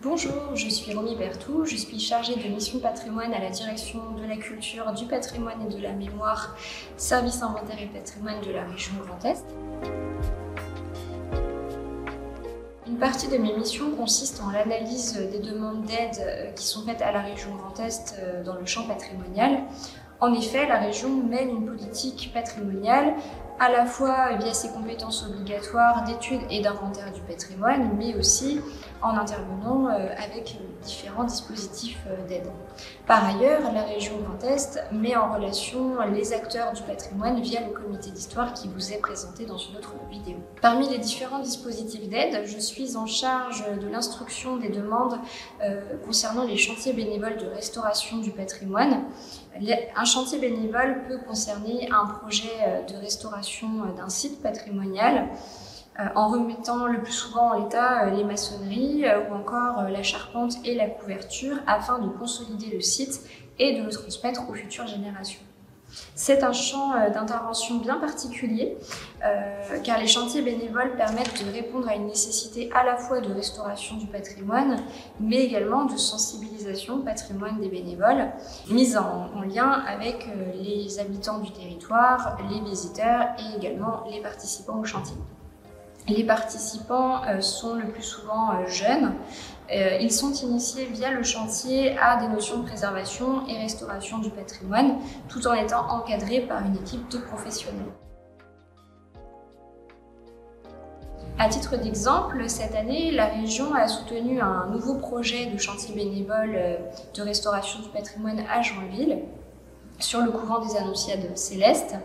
Bonjour, je suis Romy Berthou, je suis chargée de mission patrimoine à la direction de la culture, du patrimoine et de la mémoire, service inventaire et patrimoine de la région Grand Est. Une partie de mes missions consiste en l'analyse des demandes d'aide qui sont faites à la région Grand Est dans le champ patrimonial. En effet, la région mène une politique patrimoniale à la fois via ses compétences obligatoires d'études et d'inventaire du patrimoine, mais aussi en intervenant avec différents dispositifs d'aide. Par ailleurs, la région Grand Est met en relation les acteurs du patrimoine via le comité d'histoire qui vous est présenté dans une autre vidéo. Parmi les différents dispositifs d'aide, je suis en charge de l'instruction des demandes concernant les chantiers bénévoles de restauration du patrimoine. Un chantier bénévole peut concerner un projet de restauration d'un site patrimonial en remettant le plus souvent en état les maçonneries ou encore la charpente et la couverture afin de consolider le site et de le transmettre aux futures générations. C'est un champ d'intervention bien particulier car les chantiers bénévoles permettent de répondre à une nécessité à la fois de restauration du patrimoine mais également de sensibilisation au patrimoine des bénévoles, mise en lien avec les habitants du territoire, les visiteurs et également les participants au chantier. Les participants sont le plus souvent jeunes. Ils sont initiés via le chantier à des notions de préservation et restauration du patrimoine, tout en étant encadrés par une équipe de professionnels. À titre d'exemple, cette année, la région a soutenu un nouveau projet de chantier bénévole de restauration du patrimoine à Joinville, sur le couvent des Annonciades célestes.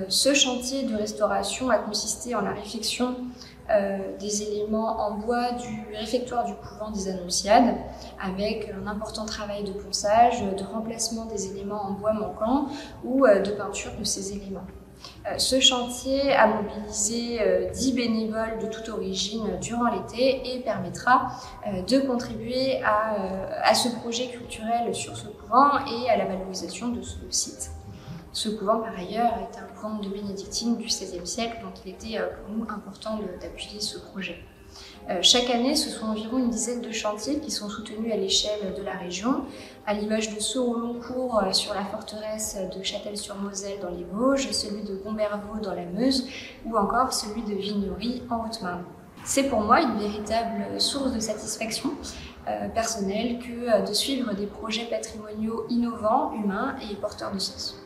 Ce chantier de restauration a consisté en la réfection des éléments en bois du réfectoire du couvent des Annonciades, avec un important travail de ponçage, de remplacement des éléments en bois manquants ou de peinture de ces éléments. Ce chantier a mobilisé 10 bénévoles de toute origine durant l'été et permettra de contribuer à ce projet culturel sur ce couvent et à la valorisation de ce site. Ce couvent, par ailleurs, est un couvent de bénédictines du XVIe siècle, donc il était pour nous important d'appuyer ce projet. Chaque année, ce sont environ une dizaine de chantiers qui sont soutenus à l'échelle de la région, à l'image de ceux au long cours sur la forteresse de Châtel-sur-Moselle dans les Vosges, celui de Gombervaux dans la Meuse ou encore celui de Vignory en Haute-Marne. C'est pour moi une véritable source de satisfaction personnelle que de suivre des projets patrimoniaux innovants, humains et porteurs de sens.